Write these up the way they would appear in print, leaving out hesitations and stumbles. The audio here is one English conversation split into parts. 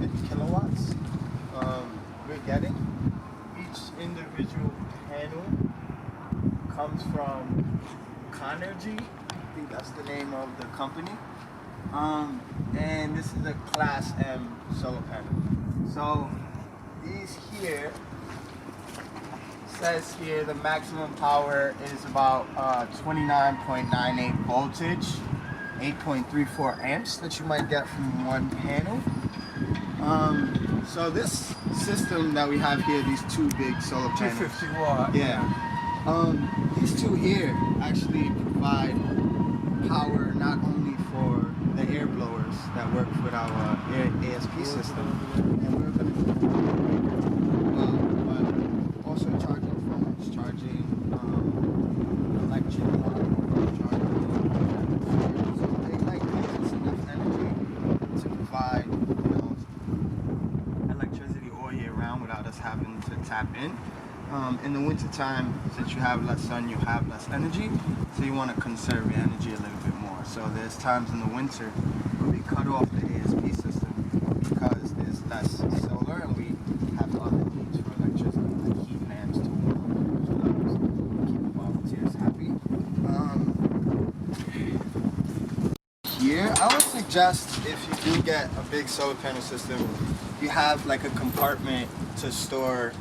50 kilowatts we're getting. Each individual panel comes from Conergy. I think that's the name of the company. And this is a Class M solar panel. So these here says here the maximum power is about 29.98 voltage, 8.34 amps that you might get from one panel. So this system that we have here, these two big solar panels, 250 watt. yeah. These two here actually provide power not only for the air blowers that work with our ASP system, and we're going to but also charging phones, charging electric motors, charging so they like uses enough energy to provide, you know, electricity all year round without us having to tap in. In the winter time, since you have less sun, you have less energy, so you want to conserve your energy a little bit more. So there's times in the winter where we cut off the ASP system because there's less solar and we have other needs for electricity, like heat lamps to keep the volunteers happy. Here, I would suggest if you do get a big solar panel system, you have like a compartment to store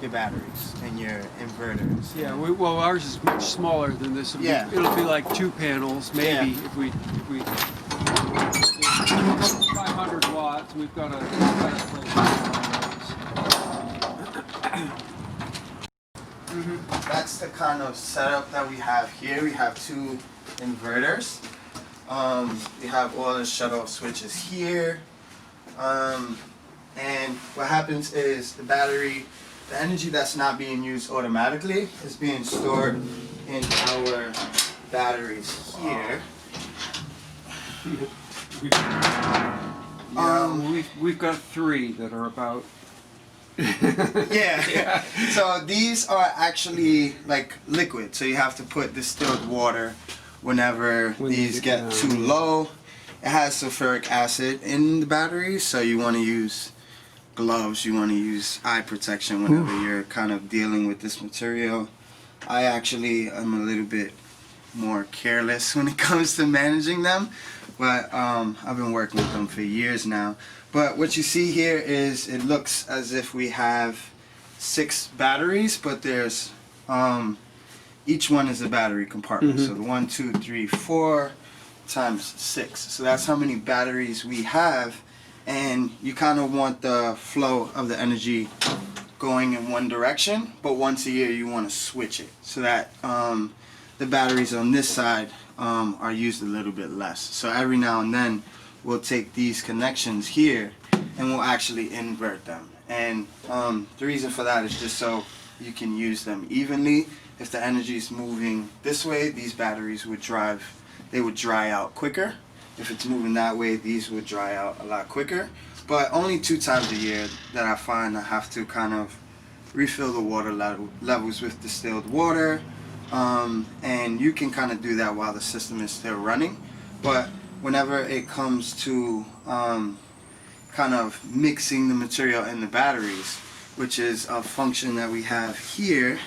your batteries and your inverters. Yeah, well, ours is much smaller than this. Yeah. It'll be like 2 panels, maybe, if we 500 watts. We've got a That's the kind of setup that we have here. We have two inverters. We have all the shut-off switches here. And what happens is the battery, the energy that's not being used automatically is being stored in our batteries here. We've got 3 that are about. Yeah. So these are actually like liquid. So you have to put distilled water whenever these get too low. It has sulfuric acid in the battery, so you want to use gloves, you want to use eye protection whenever you're kind of dealing with this material. I actually am a little bit more careless when it comes to managing them, but I've been working with them for years now. But what you see here is it looks as if we have 6 batteries, but there's each one is a battery compartment. So the 1, 2, 3, 4 times 6. So that's how many batteries we have. And you kind of want the flow of the energy going in one direction, but once a year you want to switch it so that the batteries on this side are used a little bit less. So every now and then we'll take these connections here and we'll actually invert them. And the reason for that is just so you can use them evenly. If the energy is moving this way, these batteries would dry out quicker. If it's moving that way, these would dry out a lot quicker. But only 2 times a year that I find I have to kind of refill the water levels with distilled water. And you can kind of do that while the system is still running. But whenever it comes to kind of mixing the material in the batteries, which is a function that we have here.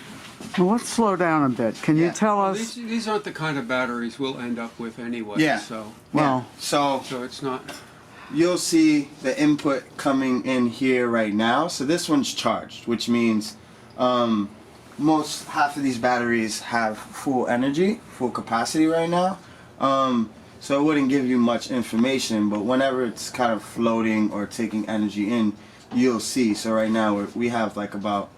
Well, let's slow down a bit. Can you tell us? These aren't the kind of batteries we'll end up with anyway. Yeah. So. Well. So it's not. You'll see the input coming in here right now. So this one's charged, which means half of these batteries have full energy, full capacity right now. So it wouldn't give you much information, but whenever it's kind of floating or taking energy in, you'll see. So right now we have like about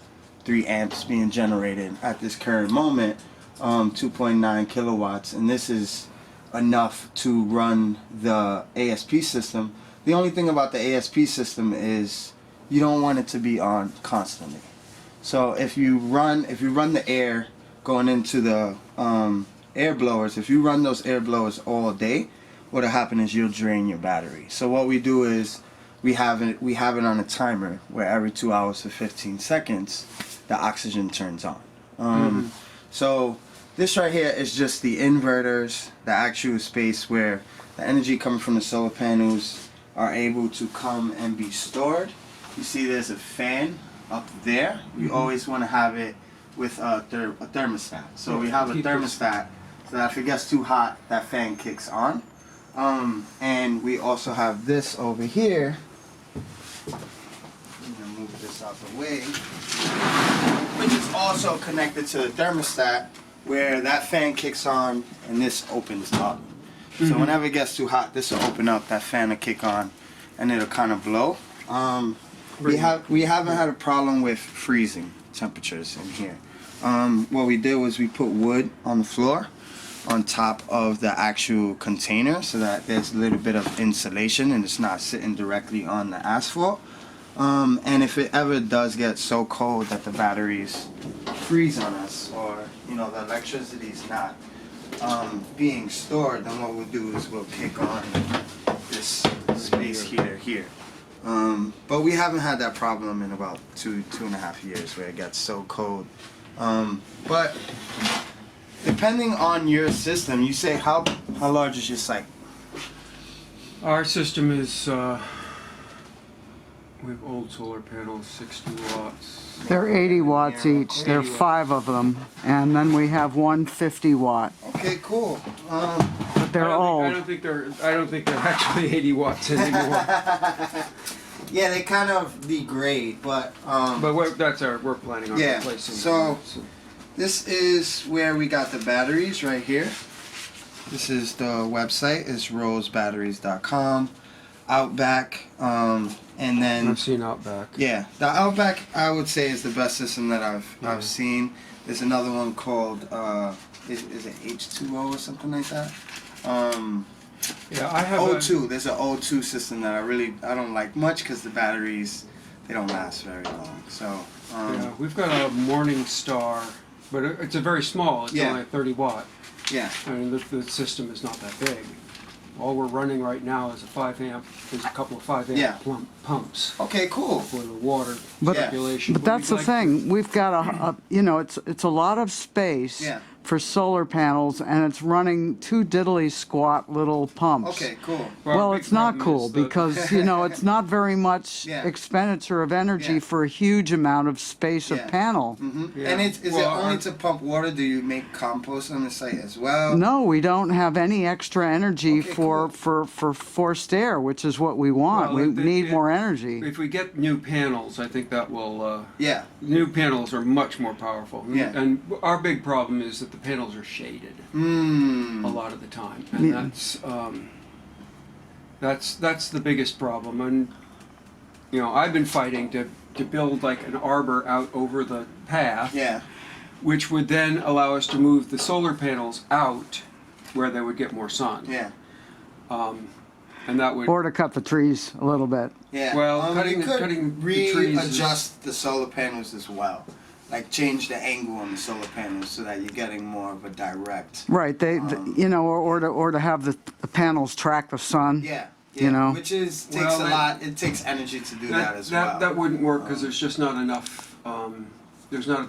3 amps being generated at this current moment, 2.9 kilowatts, and this is enough to run the ASP system. The only thing about the ASP system is you don't want it to be on constantly. So if you run the air going into the air blowers, if you run those air blowers all day, what'll happen is you'll drain your battery. So what we do is we have it on a timer where every 2 hours to 15 seconds the oxygen turns on. So this right here is just the inverters, the actual space where the energy coming from the solar panels are able to come and be stored. You see there's a fan up there. You always want to have it with a thermostat. So we have a thermostat so that if it gets too hot, that fan kicks on. And we also have this over here. I'm gonna move this out the way, which is also connected to the thermostat, where that fan kicks on and this opens up. So whenever it gets too hot, this will open up, that fan will kick on, and it'll kind of blow. We haven't had a problem with freezing temperatures in here. What we did was we put wood on the floor on top of the actual container so that there's a little bit of insulation and it's not sitting directly on the asphalt. And if it ever does get so cold that the batteries freeze on us, or the electricity is not being stored, then what we'll do is we'll kick on this space heater here. But we haven't had that problem in about two and a half years where it gets so cold. But depending on your system, you say how large is your site? Our system is, we have old solar panels, 60 watts. They're 80 watts each. There are 5 of them. And then we have one 50 watt. Okay, cool. But they're old. I don't think they're actually 80 watts anymore. Yeah, they kind of degrade, but But we're planning on yeah. replacing So them. this is where we got the batteries right here. This is the website. It's rosebatteries.com. Outback, and then I've seen Outback. yeah, the Outback I would say is the best system that I've seen. There's another one called is it H2O or something like that? Yeah, I have O2. There's an O2 system that I don't like much because the batteries, they don't last very long. So yeah, we've got a Morning Star, but it's a very small. It's Yeah. only a 30 watt. yeah. I mean, the system is not that big. All we're running right now is a 5 amp. There's a couple of 5 amp Yeah. pumps Okay, cool. for the water But- circulation. But that's the we'd like thing. We've got it's a lot of space Yeah. for solar panels, and it's running 2 diddly squat little pumps. Okay, cool. Well, big it's not problem cool is the- because, it's not very much Yeah. expenditure of energy Yeah. for a huge amount of space Yeah. of panel. Yeah. And is it Well, only to pump water? Do you make compost on the site as well? No, we don't have any extra energy Okay, for forced air, which is what we want. Well, We need more energy. If we get new panels, I think that will. Yeah. New panels are much more powerful. Yeah. And our big problem is that the panels are shaded a lot of the time, and that's the biggest problem. And I've been fighting to build like an arbor out over the path, Yeah. which would then allow us to move the solar panels out where they would get more sun. Yeah. And that would. Or to cut the trees a little bit. Yeah. Well, you could cutting the trees is- readjust the solar panels as well. Like change the angle on the solar panels so that you're getting more of a direct. Right, or to have the panels track the sun. Yeah. You know? Which takes Well, a lot. It takes energy to do that as well. That wouldn't work because there's just not enough. There's not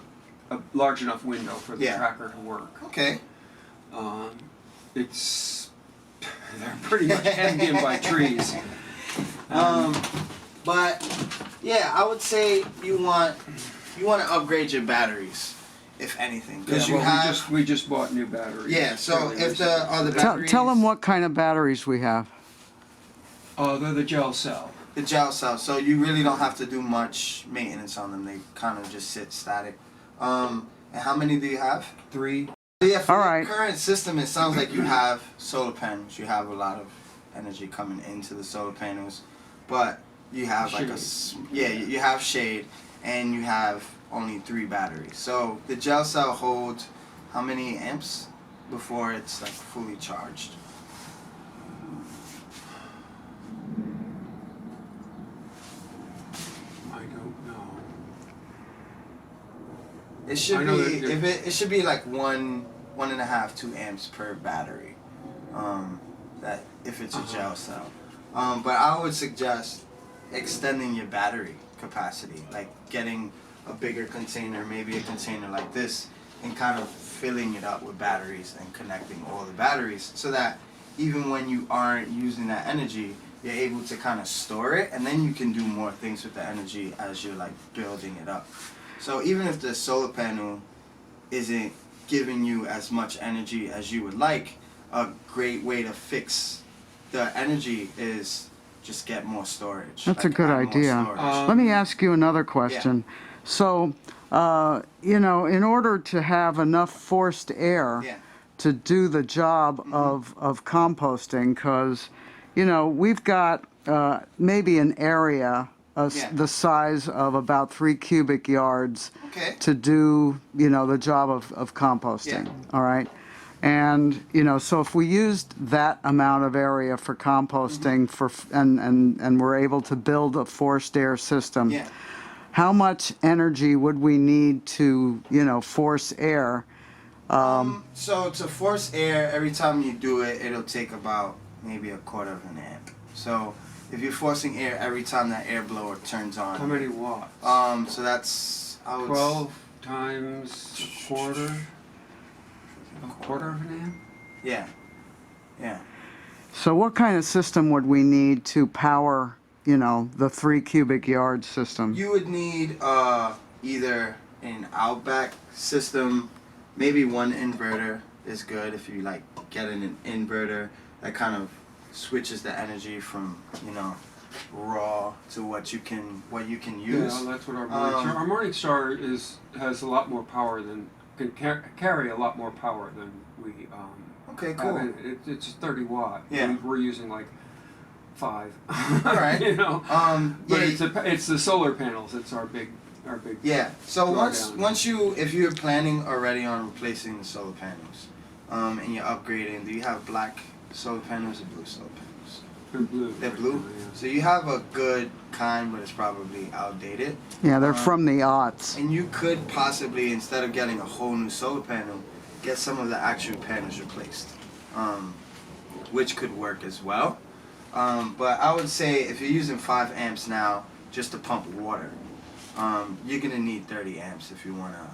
a large enough window for the Yeah. tracker to work. Okay. They're pretty much hemmed in by trees. But yeah, I would say you want to upgrade your batteries, if anything, because we just bought new batteries. Yeah. So fairly if recently. the batteries. Tell them what kind of batteries we have. They're the gel cell. The gel cell, so you really don't have to do much maintenance on them. They kind of just sit static. And how many do you have? 3. Yeah, for All the right. current system, it sounds like you have solar panels. You have a lot of energy coming into the solar panels, but you have you have shade, and you have only 3 batteries. So the gel cell holds how many amps before it's like fully charged? I don't know. It should I know be that it should be like 1.5, 2 amps per battery. That if it's a gel cell. But I would suggest extending your battery capacity, like getting a bigger container, maybe a container like this, and kind of filling it up with batteries and connecting all the batteries so that even when you aren't using that energy, you're able to kind of store it, and then you can do more things with the energy as you're like building it up. So even if the solar panel isn't giving you as much energy as you would like, a great way to fix the energy is just get more storage. That's a good add more idea. storage. Let me ask you another question. So, you know, in order to have enough forced air Yeah. to do the job of composting, because, you know, we've got maybe an area the size of about 3 cubic yards Okay. to do, you know, the job of composting. Yeah. All right. And, you know, so if we used that amount of area for composting and we're able to build a forced air system, Yeah. how much energy would we need to, you know, force air? So to force air, every time you do it, it'll take about maybe a quarter of an amp. So if you're forcing air every time that air blower turns on. How many watts? So that's 12 times a quarter? A quarter of an amp? Yeah. Yeah. So what kind of system would we need to power, you know, the 3 cubic yard system? You would need either an outback system, maybe one inverter is good if you like get an inverter that kind of switches the energy from, you know, raw to what you can use. Yeah, that's what our Morningstar. Our Morningstar has a lot more power than can carry a lot more power than we. Okay, cool. It's 30 watt. Yeah. We're using like 5. All right. You know. But yeah, it's the solar panels. It's our big. Yeah. So drawdown. if you're planning already on replacing the solar panels, and you're upgrading, do you have black solar panels or blue solar panels? They're blue. They're blue. Yeah. So you have a good kind, but it's probably outdated. Yeah, they're from the aughts. And you could possibly, instead of getting a whole new solar panel, get some of the actual panels replaced, which could work as well. But I would say if you're using 5 amps now just to pump water, you're gonna need 30 amps if you wanna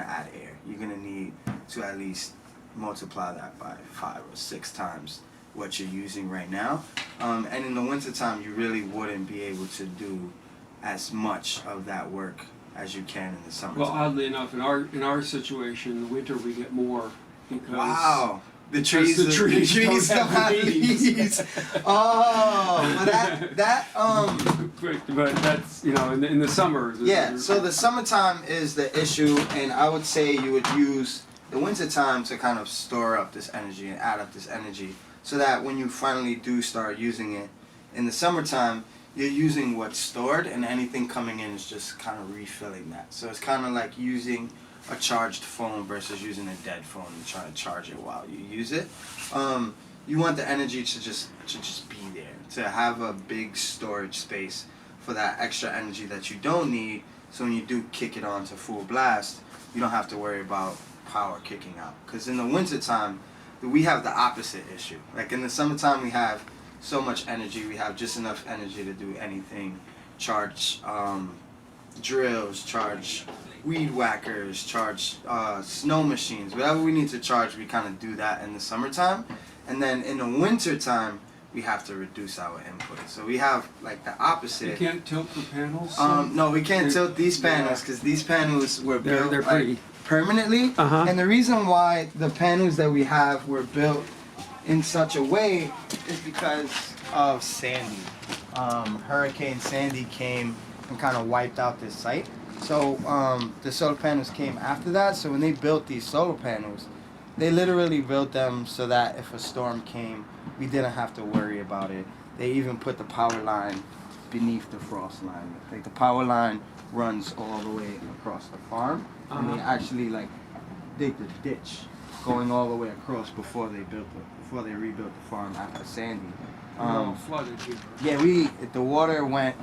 add air. You're gonna need to at least multiply that by 5 or 6 times what you're using right now. And in the wintertime, you really wouldn't be able to do as much of that work as you can in the summertime. Well, oddly enough, in our situation, in the winter we get more because. Wow. The trees don't have leaves. Oh, But that's, you know, in the summer. Yeah, so the summertime is the issue, and I would say you would use the wintertime to kind of store up this energy and add up this energy so that when you finally do start using it in the summertime, you're using what's stored and anything coming in is just kind of refilling that. So it's kind of like using a charged phone versus using a dead phone and trying to charge it while you use it. You want the energy to just be there, to have a big storage space for that extra energy that you don't need, so when you do kick it on to full blast, you don't have to worry about power kicking out. Because in the wintertime, we have the opposite issue. Like in the summertime, we have so much energy, we have just enough energy to do anything, charge drills, charge weed whackers, charge snow machines, whatever we need to charge, we kind of do that in the summertime. And then in the winter time, we have to reduce our input. So we have like the opposite. You can't tilt the panels? No, we can't tilt these panels because these panels were built they're pretty. like, permanently. And the reason why the panels that we have were built in such a way is because of Sandy. Hurricane Sandy came and kind of wiped out this site. So the solar panels came after that. So when they built these solar panels, they literally built them so that if a storm came, we didn't have to worry about it. They even put the power line beneath the frost line. Like the power line runs all the way across the farm, and they actually like dig the ditch going all the way across before they rebuilt the farm after Sandy. Flooded here. Yeah, the water went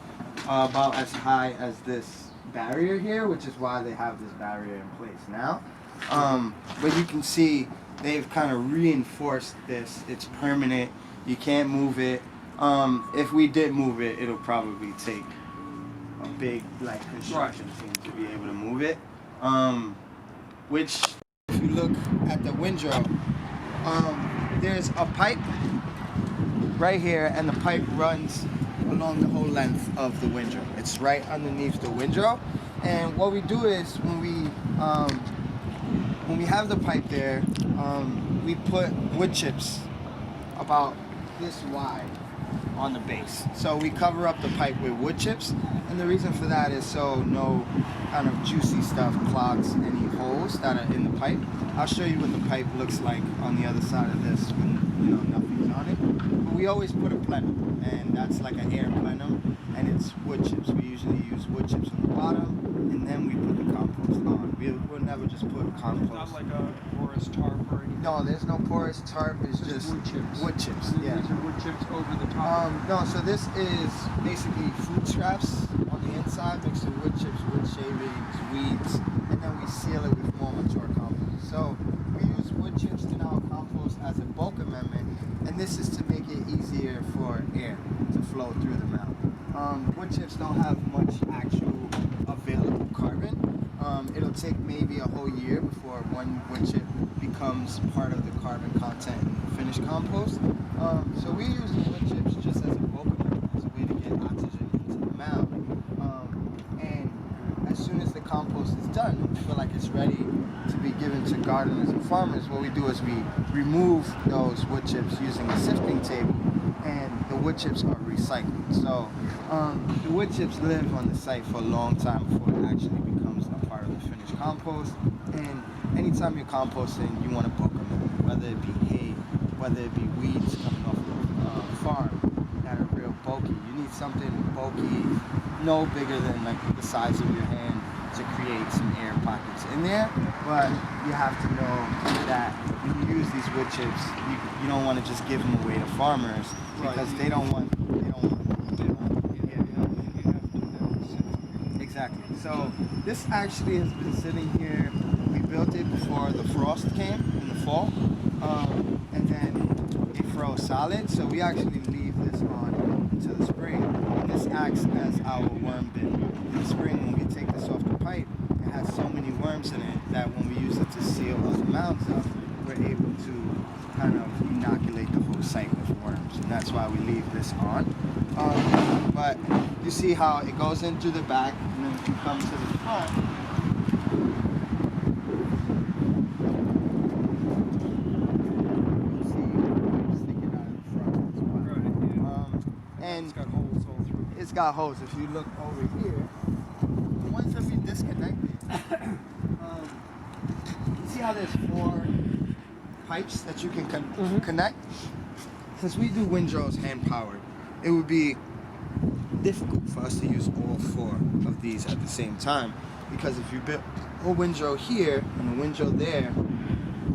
about as high as this barrier here, which is why they have this barrier in place now. But you can see they've kind of reinforced this. It's permanent. You can't move it. If we did move it, it'll probably take a big like construction team to be able to move it. Which, if you look at the windrow, there's a pipe right here, and the pipe runs along the whole length of the windrow. It's right underneath the windrow. And what we do is when we have the pipe there, we put wood chips about this wide on the base. So we cover up the pipe with wood chips, and the reason for that is so no kind of juicy stuff clogs any holes that are in the pipe. I'll show you what the pipe looks like on the other side of this when nothing's on it. But we always put a plenum, and that's like an air plenum, and it's wood chips. We usually use wood chips on the bottom, and then we put the compost on. We'll never just put compost. Not like a porous tarp or anything. No, there's no porous tarp. It's just wood chips. Wood chips. And Yeah. These are wood chips over the top. No, so this is basically food scraps on the inside mixed with wood chips, wood shavings, weeds, and then we seal it with more mature compost. So we use wood chips in our compost as a bulk amendment, and this is to make it easier for air to flow through the mound. Wood chips don't have much actual available carbon. It'll take maybe a whole year before one wood chip becomes part of the carbon content in the finished compost. So we use the wood chips just as a bulk amendment, as a way to get oxygen into the mound. And as soon as the compost is done, and we feel like it's ready to be given to gardeners and farmers, what we do is we remove those wood chips using a sifting table, and the wood chips are recycled. So the wood chips live on the site for a long time before it actually becomes a part of the finished compost. And anytime you're composting, you want to bulk them, whether it be hay, whether it be weeds coming off the farm that are real bulky. You need something bulky, no bigger than like the size of your hand, to create some air pockets in there. But you have to know that when you use these wood chips, you don't want to just give them away to farmers, because they don't want. Exactly. So this actually has been sitting here. We built it before the frost came in the fall, and then it froze solid. So we actually leave this on until the spring. And this acts as our worm bin. In the spring, when we take this off the pipe, it has so many worms in it that when we use it to seal other mounds up, we're able to kind of inoculate the whole site with worms, and that's why we leave this on. But you see how it goes in through the back, and then if you come to the front, you see it sticking out in the front as well. Right, yeah. And It's got holes all through. it's got holes. If you look over here, the ones that we disconnected, you see how there's 4 pipes that you can connect? Since we do windrows hand powered, it would be difficult for us to use all 4 of these at the same time, because if you build a windrow here and a windrow there,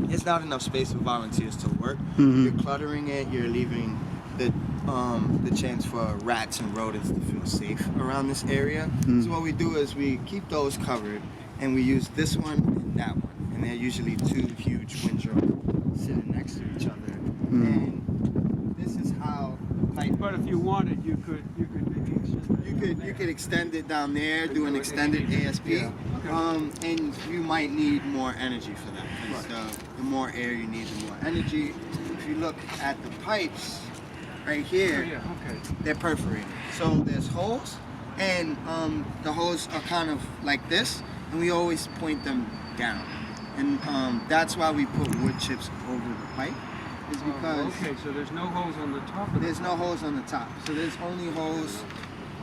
it's not enough space for volunteers to work. You're cluttering it. You're leaving the chance for rats and rodents to feel safe around this area. So what we do is we keep those covered, and we use this one and that one, and they're usually 2 huge windrows sitting next to each other. And this is how the pipe. But if you wanted, you could maybe extend that. You could extend it down there, do an extended ASP, Yeah. Okay. and you might need more energy for that. 'Cause, the more air you need, the more energy. If you look at the pipes right here, Oh, yeah, okay. they're perforated. So there's holes, and the holes are kind of like this, and we always point them down. And that's why we put wood chips over the pipe, is because Okay, so there's no holes on the top of there's no holes on the top. So there's only holes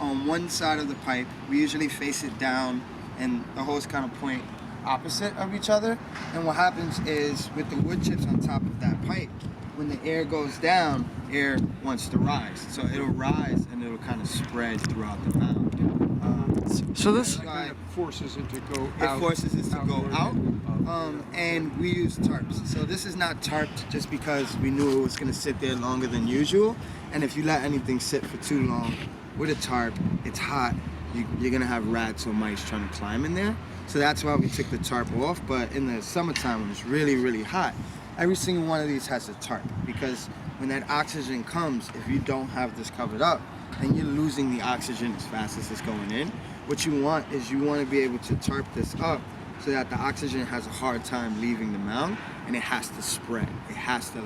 on one side of the pipe. We usually face it down, and the holes kind of point opposite of each other. And what happens is, with the wood chips on top of that pipe, when the air goes down, air wants to rise. So it'll rise, and it'll kind of spread throughout the mound. So this, That kind of forces it to go It out. forces it to go outward out, and up. and we use tarps. So this is not tarped just because we knew it was going to sit there longer than usual. And if you let anything sit for too long with a tarp, it's hot. You're going to have rats or mice trying to climb in there. So that's why we took the tarp off. But in the summertime, when it's really, really hot, every single one of these has a tarp, because when that oxygen comes, if you don't have this covered up, then you're losing the oxygen as fast as it's going in. What you want is you want to be able to tarp this up so that the oxygen has a hard time leaving the mound, and it has to spread. It has to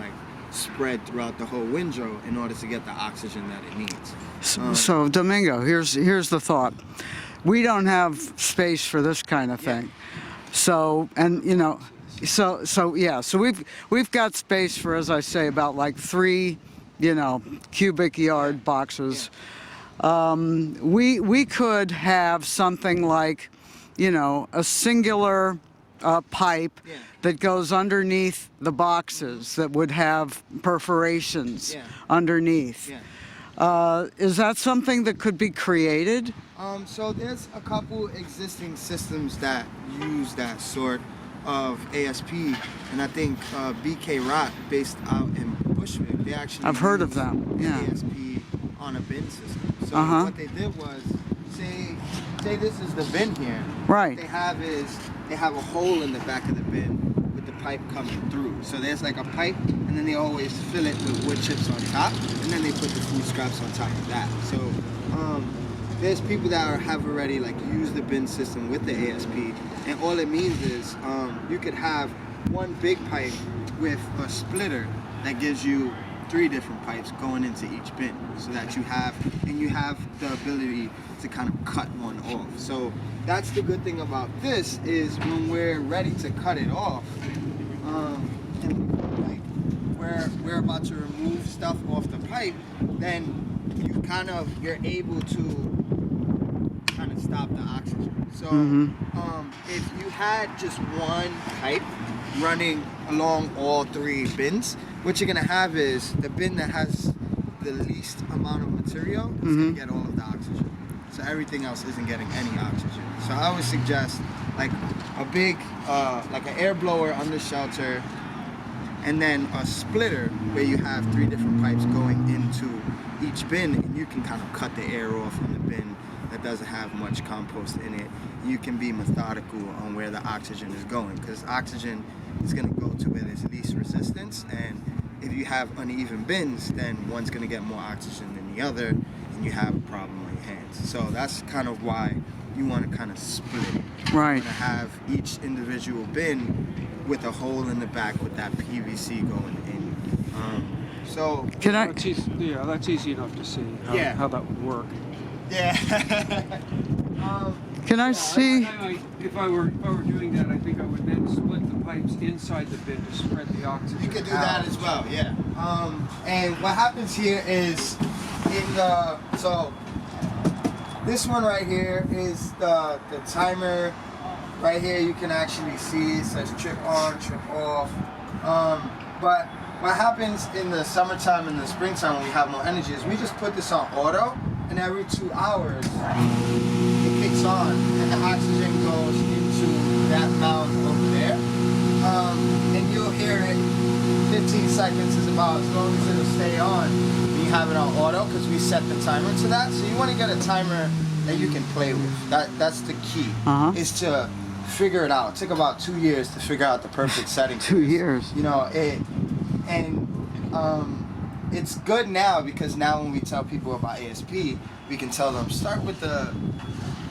spread throughout the whole windrow in order to get the oxygen that it needs. So Domingo, here's the thought. We don't have space for this kind of thing. So, and you know, so we've got space for, as I say, about like 3, you know, cubic yard boxes. We could have something like, you know, a singular pipe that goes underneath the boxes that would have perforations underneath. Is that something that could be created? So there's a couple existing systems that use that sort of ASP, and I think BK Rock, based out in Bushwick, they actually I've heard of them. Yeah. ASP on a bin system. So Uh-huh. what they did was, say this is the bin here. Right. What they have is they have a hole in the back of the bin with the pipe coming through. So there's like a pipe, and then they always fill it with wood chips on top, and then they put the food scraps on top of that. So there's people that have already like used the bin system with the ASP, and all it means is you could have one big pipe with a splitter that gives you 3 different pipes going into each bin, so that you have the ability to kind of cut one off. So that's the good thing about this, is when we're ready to cut it off, and like we're about to remove stuff off the pipe, then you're able to kind of stop the oxygen. So if you had just one pipe running along all 3 bins, what you're gonna have is the bin that has the least amount of material is gonna get all of the oxygen. So everything else isn't getting any oxygen. So I would suggest like a big, like an air blower under shelter, and then a splitter where you have 3 different pipes going into each bin, and you can kind of cut the air off on the bin that doesn't have much compost in it. You can be methodical on where the oxygen is going, because oxygen is going to go to where there's least resistance, and if you have uneven bins, then one's going to get more oxygen than the other, and you have a problem on your hands. So that's kind of why you want to kind of split it. Right. You want to have each individual bin with a hole in the back with that PVC going in. So Can I? That's easy enough to see how that would work. yeah. Can I see? If I were doing that, I think I would then split the pipes inside the bin to spread the oxygen. You could do out. that as well, yeah. And what happens here is so this one right here is the timer. Right here you can actually see it says trip on, trip off. But what happens in the summertime and the springtime when we have more energy is we just put this on auto, and every 2 hours it kicks on and the oxygen goes into that mound over there. And you'll hear it 15 seconds is about as long as it'll stay on when you have it on auto, because we set the timer to that. So you want to get a timer that you can play with. That's the key, is to figure it out. It took about 2 years to figure out the perfect setting. 2 years. You know, it's good now, because now when we tell people about ASP, we can tell them start with the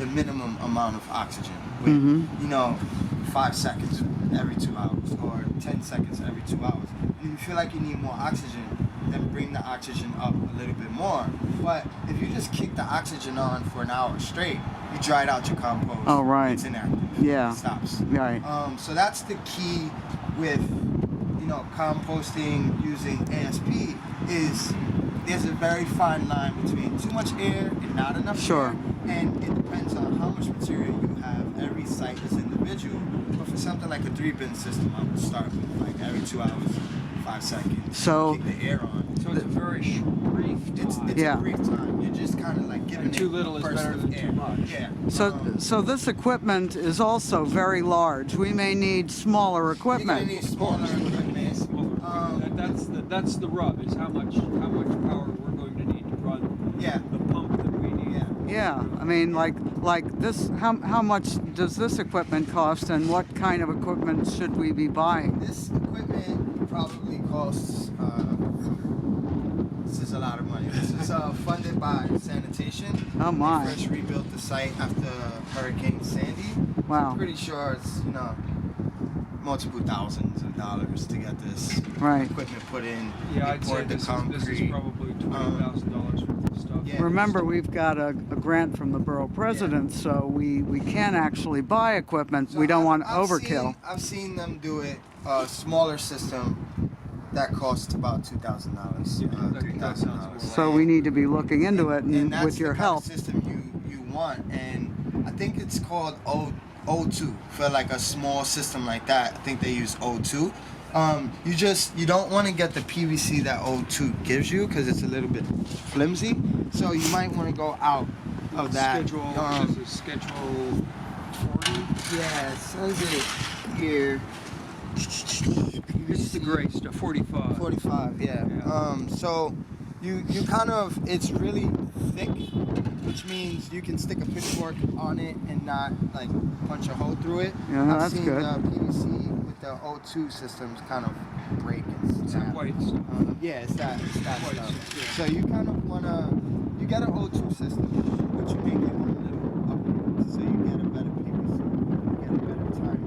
minimum amount of oxygen with, you know, 5 seconds every 2 hours or 10 seconds every 2 hours. And if you feel like you need more oxygen, then bring the oxygen up a little bit more. But if you just kick the oxygen on for an hour straight, you dried out your compost. Oh, right. It's inactive. Yeah. It stops. Right. So that's the key with, you know, composting using ASP, is there's a very fine line between too much air and not enough Sure. air, and it depends on how much material you have. Every site is individual, but for something like a 3-bin system, I would start with like every 2 hours, 5 seconds. So- kick the air on. So it's a very brief time. It's Yeah. a brief time. You're just kind of like giving And too it little a is burst better of than air. too much. Yeah. So this equipment is also very large. We may need smaller You're gonna equipment. need smaller equipment. That's the rub, is how much power we're going to need to run Yeah. the pump that we need. Yeah. Yeah, I mean, like this. How much does this equipment cost, and what kind of equipment should we be buying? This equipment probably costs. This is a lot of money. This is funded by sanitation. Oh, my. They first rebuilt the site after Hurricane Sandy. Wow. I'm pretty sure it's multiple thousands of dollars to get this Right. equipment put in. Yeah, They I'd say poured the this is concrete. probably $20,000 worth of stuff. Yeah. Remember, we've got a grant from the borough president, so we can actually buy equipment. So we don't want I've overkill. I've seen them do it, a smaller system that costs about $2,000. Yeah, that sounds more So we need to be looking into it, and that's with your the kind help. of system you want, and I think it's called O2 for like a small system like that. I think they use O2. You don't want to get the PVC that O2 gives you because it's a little bit flimsy. So you might want to go out of that. Schedule, schedule 40. Yeah, it says it here. It's the gray stuff, 45. 45, yeah. Yeah. So you kind of, it's really thick, which means you can stick a pitchfork on it and not like punch a hole through it. Yeah, I've that's seen good. the PVC with the O2 systems kind of break and It's snap. that white stuff. Yeah, it's that White stuff. stuff, yeah. So you kind of wanna, you get an O2 system, but you make it a little upwards, so you get a better PVC, you get a better time,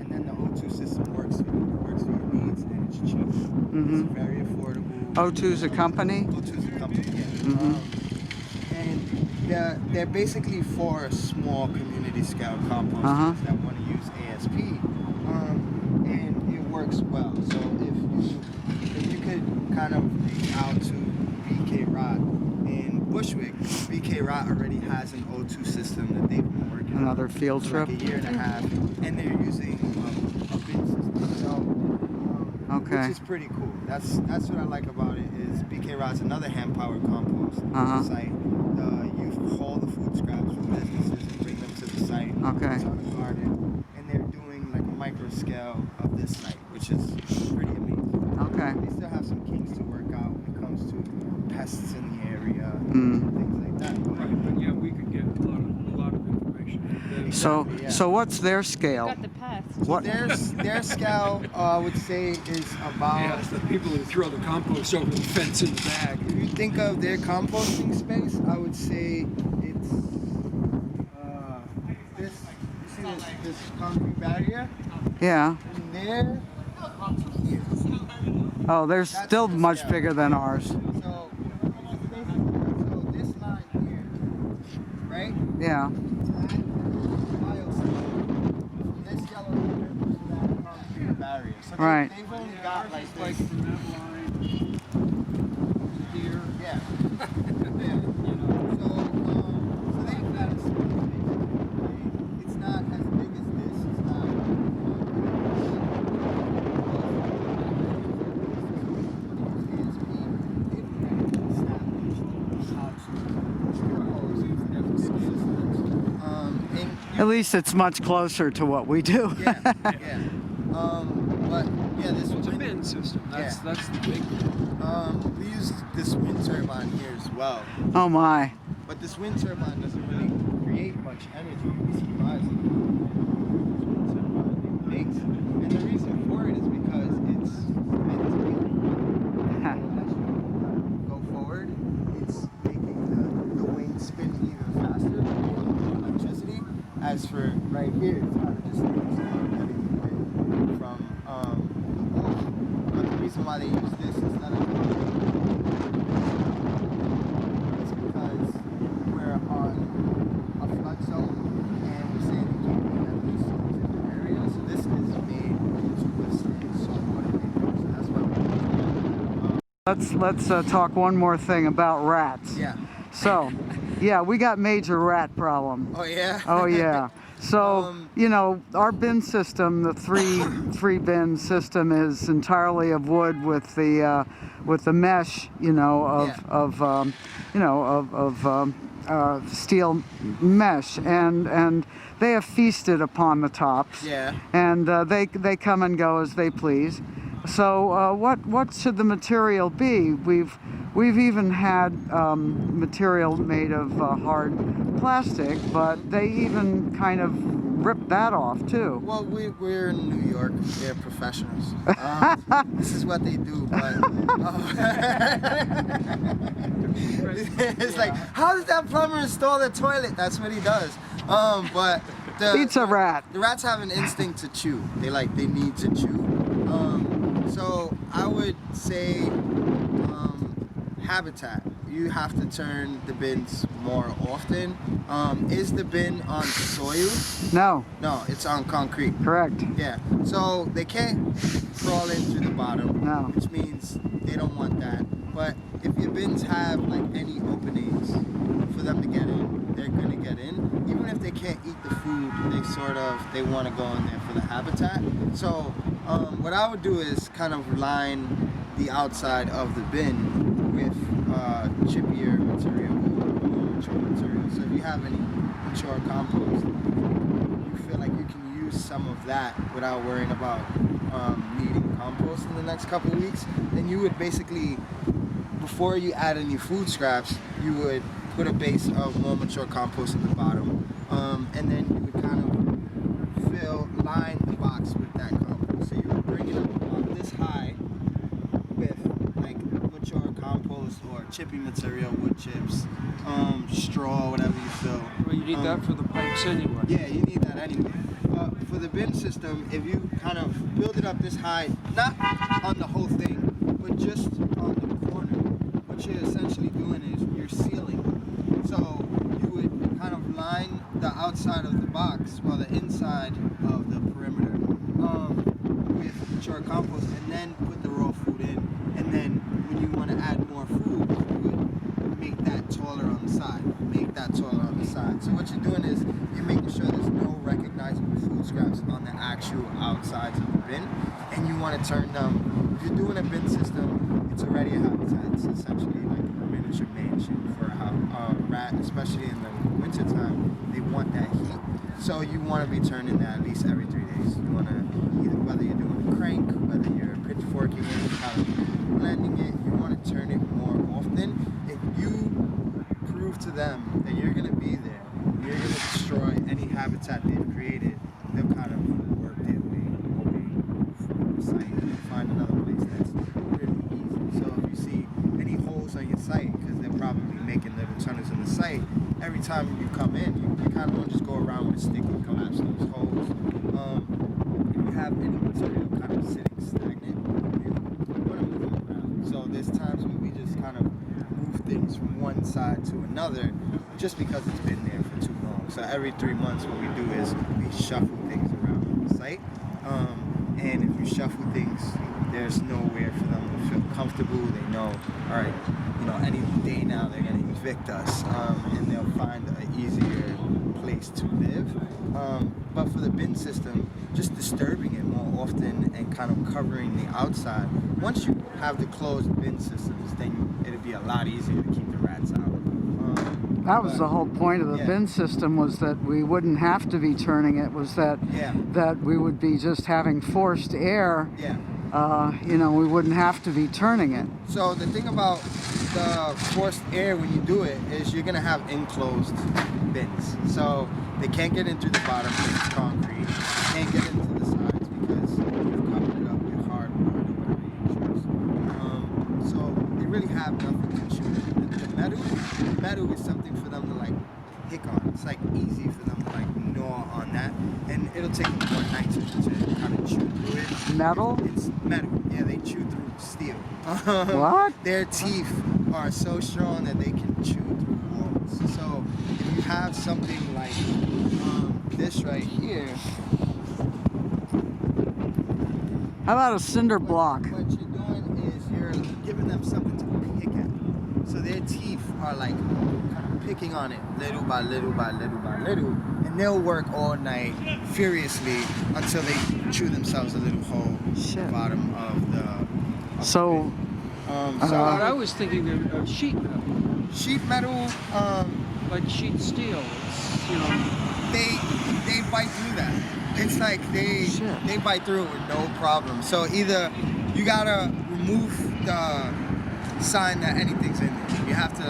and then the O2 system works for your needs, and it's cheap. Mhm. It's very affordable. O2's a company. O2's a company, yeah. Mhm. And they're basically for small community scale composters Uh-huh. that want to use ASP, and it works well. So if you could kind of reach out to BK Rot in Bushwick, BK Rot already has an O2 system that they've been working on Another field for trip. like a year and a half, and they're using a bin system. So Okay. which is pretty cool. That's what I like about it is BK Rot's another hand powered compost Uh-huh. site. You haul the food scraps from businesses and bring them to the site. Okay. It's on a garden, and they're doing like a micro scale of this site, which is pretty amazing. Okay. They still have some kinks to work out when it comes to pests in the area, Mm. things like that. Right, but yeah, we could get a lot of information. So Exactly, yeah. so what's their scale? Got the pest. What? Their scale, I would say, is about. Yeah, it's the people who throw the compost over the fence in the bag. If you think of their composting space, I would say it's this. You see this concrete barrier, Yeah. and there. Here. Oh, they're That's still the much scale. bigger than ours. So this line here, right? Yeah. This yellow line is that concrete barrier. So Right. they've only got like Like this. from that line to here. Yeah. Yeah. So they've got a small space, right? It's not as big as this. It's not. At least it's much closer to what we do. Yeah, yeah. But yeah, this It's a wind- bin system. That's Yeah. that's the big thing. We use this wind turbine here as well, Oh my. but this wind turbine doesn't really create much energy. You'd be surprised. This wind turbine makes, and the reason for it is because it's meant to be. As you go forward, it's making the wing spin even faster with electricity. As for right here, it's kind of just getting the wind from the wall. But the reason why they use this instead of is because we're on a flood zone and we're saying it can't be at least in the area. So this is made to withstand saltwater vapor. So that's why we Let's talk one more thing about rats. yeah. So, yeah, we got major rat problem. Oh yeah. Oh yeah. So Um, you know, our bin system, the three bin system, is entirely of wood with the mesh, you know, of steel mesh, and they have feasted upon the tops. Yeah. And they come and go as they please. So what should the material be? We've even had material made of hard plastic, but they even kind of ripped that off too. Well, we're in New York. They're professionals. This is what they do. But it's like, how does that plumber install the toilet? That's what he does. But Eats a rat. The rats have an instinct to chew. They need to chew. So I would say habitat. You have to turn the bins more often. Is the bin on soil? No. No, it's on concrete. Correct. Yeah. So they can't crawl in through the bottom. No. Which means they don't want that. But if your bins have like any openings for them to get in, they're gonna get in. Even if they can't eat the food, they want to go in there for the habitat. So what I would do is kind of line the outside of the bin with chippier material or more mature material. So if you have any mature compost, you feel like you can use some of that without worrying about needing compost in the next couple weeks, then you would basically, before you add any food scraps, you would put a base of more mature compost at the bottom, and then you would kind of line the box with that compost. So you would bring it up about this high with like mature compost or chippy material, wood chips, straw, whatever you feel. Well, you need that for the pipes anyway. Yeah, you need that anyway. For the bin system, if you kind of build it up this high, not on the whole thing, but just on the corner, what you're essentially doing is you're sealing. So you would kind of line the outside of the box, or the inside of the perimeter, with mature compost, and then put the raw food in. And then when you want to add more food, you would make that taller on the side. So what you're doing is you're making sure there's no recognizable food scraps on the actual outsides of the bin, and you want to turn them. If you're doing a bin system, it's already a habitat. It's essentially like a miniature mansion for a rat, especially in the wintertime. They want that heat. So you want to be turning that at least every 3 days. You want to, whether you're doing a crank, whether you're pitchforking it, kind of blending it, you want to turn it more often. If you prove to them that you're going to be there, you're going to destroy any habitat they've created, they'll kind of work their way away from the site and find another place that's really easy. So if you see any holes on your site, because they're probably making little tunnels in the site, every time you come in, you kind of want to just go around with a stick and collapse those holes. If you have any material kind of sitting stagnant, you want to move them around. So there's times when we just kind of move things from one side to another just because it's been there for too long. So every 3 months what we do is we shuffle things around the site. And if you shuffle things, there's nowhere for them to feel comfortable. They know, all right, any day now they're going to evict us, and they'll find an easier place to live. But for the bin system, just disturbing it more often and kind of covering the outside. Once you have the closed bin systems, then it'll be a lot easier to keep the rats out. That was the whole point of the bin system, was that we wouldn't have to be turning it, was that we would be just having forced air. Yeah. We wouldn't have to be turning it. So the thing about the forced air when you do it is you're going to have enclosed bins. So they can't get in through the bottom because it's concrete. They can't get into the sides because you've covered it up with hardwood or whatever you choose. So they really have nothing to chew. The metal is something for them to like pick on. It's like easy for them to like gnaw on that, and it'll take more nitrogen to kind of chew through it. Metal? It's metal. Yeah, they chew through steel. What? Their teeth are so strong that they can chew through walls. So if you have something like this right here. How about a cinder block? What you're doing is you're giving them something to pick at. So their teeth are like kind of picking on it little by little by little by little. And they'll work all night furiously until they chew themselves a little hole at the bottom of the So, I was thinking of sheet metal. Sheet metal, Like sheet steel. It's, they bite through that. It's like they bite through it with no problem. So either you gotta remove the sign that anything's in there. You have to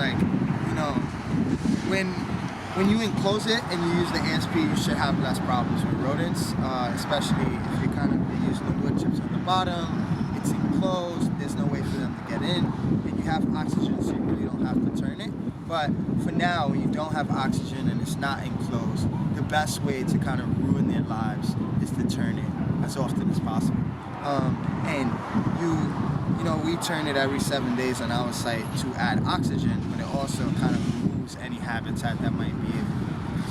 when you enclose it and you use the ASP, you should have less problems with rodents, especially if you're kind of using the wood chips on the bottom. It's enclosed, there's no way for them to get in, and you have oxygen, so you really don't have to turn it. But for now, when you don't have oxygen and it's not enclosed, the best way to kind of ruin their lives is to turn it as often as possible. And you know, we turn it every 7 days on our site to add oxygen, but it also kind of removes any habitat that might be able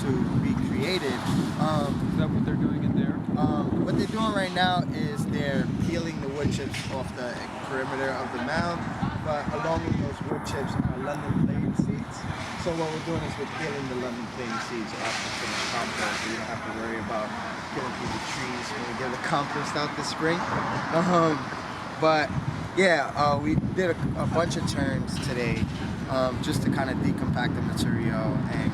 to be created. Is that what they're doing in there? What they're doing right now is they're peeling the wood chips off the perimeter of the mound, but along with those wood chips are London plane seeds. So what we're doing is we're peeling the London plane seeds off the finished compost, so you don't have to worry about killing through the trees when we get the compost out this spring. But yeah, we did a bunch of turns today just to kind of decompact the material and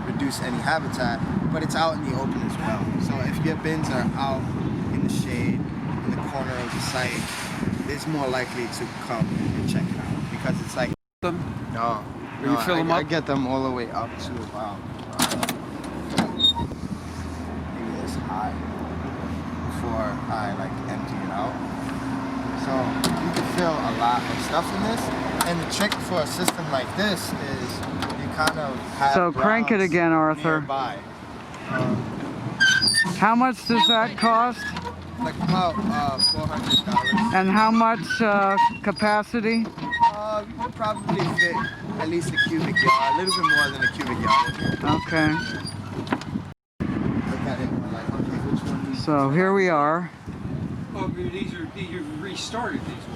reduce any habitat, but it's out in the open as well. So if your bins are out in the shade, in the corner of the site, it's more likely to come and check it out, because it's like Them? no, You fill them I up? get them all the way up to about maybe this high before I like empty it out. So you can fill a lot of stuff in this, and the trick for a system like this is you kind of have So crank it grounds again, Arthur. nearby. How much does that cost? Like about $400. And how much capacity? You could probably fit at least a cubic yard, a little bit more than a cubic yard. Okay. Look at it, we're like, okay, which one do you So here we are. Oh, you've restarted these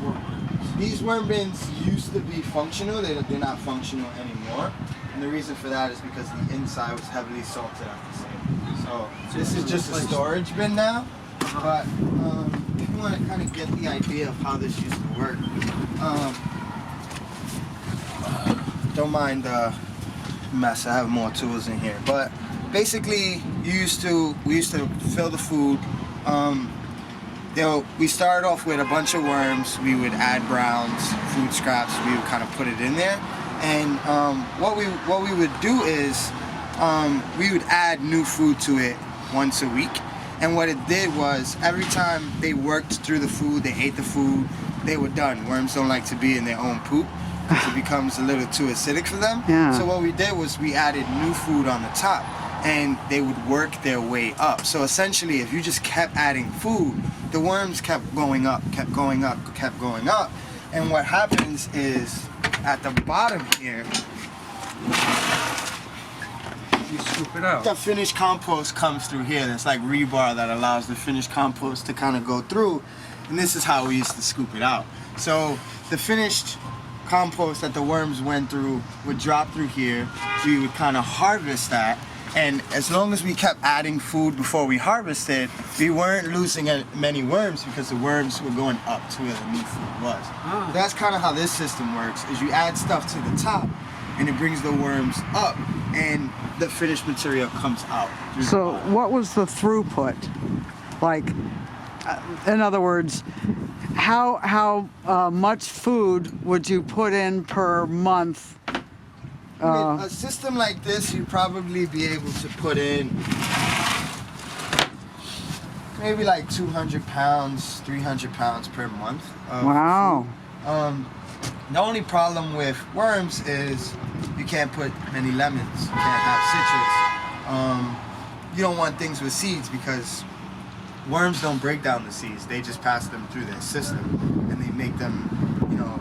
ones. These worm bins used to be functional. They're not functional anymore. And the reason for that is because the inside was heavily salted after sale. So this is just a storage bin now. But if you want to kind of get the idea of how this used to work, don't mind the mess. I have more tools in here. But basically, we used to fill the food. We started off with a bunch of worms. We would add browns, food scraps. We would kind of put it in there, and what we would do is we would add new food to it once a week. And what it did was every time they worked through the food, they ate the food, they were done. Worms don't like to be in their own poop because it becomes a little too acidic for them. Yeah. So what we did was we added new food on the top, and they would work their way up. So essentially, if you just kept adding food, the worms kept going up, kept going up, kept going up. And what happens is at the bottom here, You scoop it out. the finished compost comes through here. There's like rebar that allows the finished compost to kind of go through. And this is how we used to scoop it out. So the finished compost that the worms went through would drop through here. We would kind of harvest that. And as long as we kept adding food before we harvested, we weren't losing many worms because the worms were going up to where the new food was. Ah. That's kind of how this system works, is you add stuff to the top and it brings the worms up and the finished material comes out. through the So bottom. what was the throughput? Like, in other words, how much food would you put in per month? I mean, a system like this, you'd probably be able to put in maybe like 200 pounds, 300 pounds per month. Of Wow. food. The only problem with worms is you can't put many lemons. You can't have citrus. You don't want things with seeds because worms don't break down the seeds. They just pass them through their system, and they make them, you know,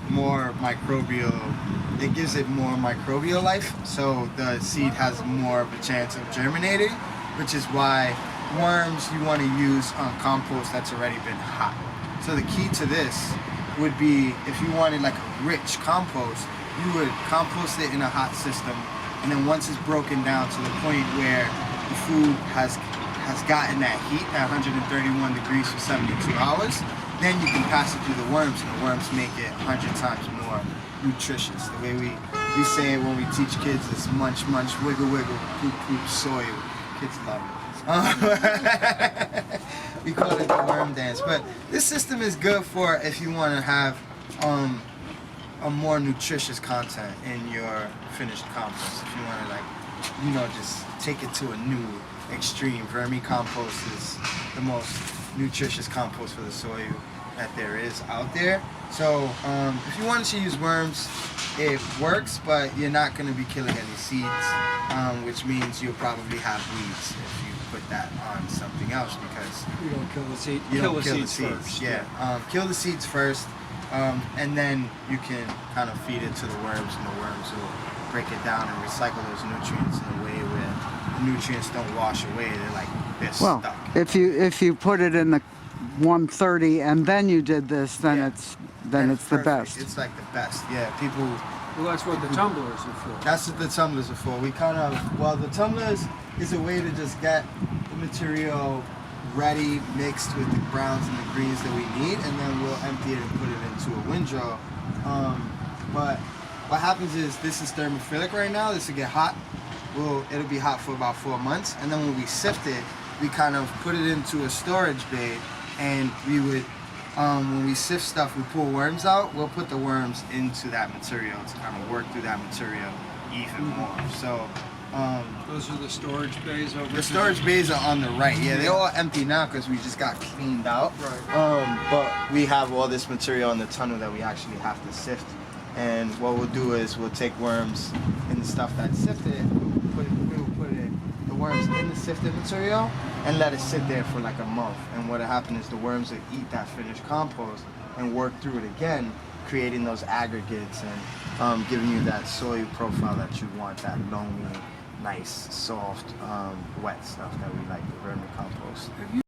more microbial. It gives it more microbial life, so the seed has more of a chance of germinating, which is why worms you want to use on compost that's already been hot. So the key to this would be, if you wanted like a rich compost, you would compost it in a hot system, and then once it's broken down to the point where the food has gotten that heat at 131 degrees for 72 hours, then you can pass it through the worms, and the worms make it 100 times more nutritious. The way we say it when we teach kids is munch, munch, wiggle, wiggle, poop, poop, soil. Kids love it. We call it the worm dance. But this system is good for if you want to have a more nutritious content in your finished compost. If you want to, like, you know, just take it to a new extreme. Vermicompost is the most nutritious compost for the soil that there is out there. So if you wanted to use worms, it works, but you're not going to be killing any seeds, which means you'll probably have weeds if you put that on something else, because You don't kill the seed. you kill don't the kill the seeds seeds. first. Yeah, kill the seeds first, and then you can kind of feed it to the worms, and the worms will break it down and recycle those nutrients in a way where the nutrients don't wash away. They're Well, stuck. if you put it in the 130 and then you did this, then Yeah. it's the perfect. best. It's like the best. Yeah, people. Well, that's what the tumblers are for. That's what the tumblers are for. We kind of, well, the tumblers is a way to just get the material ready, mixed with the browns and the greens that we need, and then we'll empty it and put it into a windrow. But what happens is this is thermophilic right now. This will get hot. It'll be hot for about 4 months, and then when we sift it, we kind of put it into a storage bay, and we would. When we sift stuff, we pull worms out. We'll put the worms into that material to kind of work through that material even more. So Those are the storage bays over the storage bays are on the right. Yeah, they're all empty now because we just got cleaned out. Right. But we have all this material in the tunnel that we actually have to sift. And what we'll do is we'll take worms in the stuff that's sifted, we'll put the worms in the sifted material and let it sit there for like a month. And what'll happen is the worms will eat that finished compost and work through it again, creating those aggregates and giving you that soil profile that you want, that loamy, nice, soft, wet stuff that we like, the vermicompost.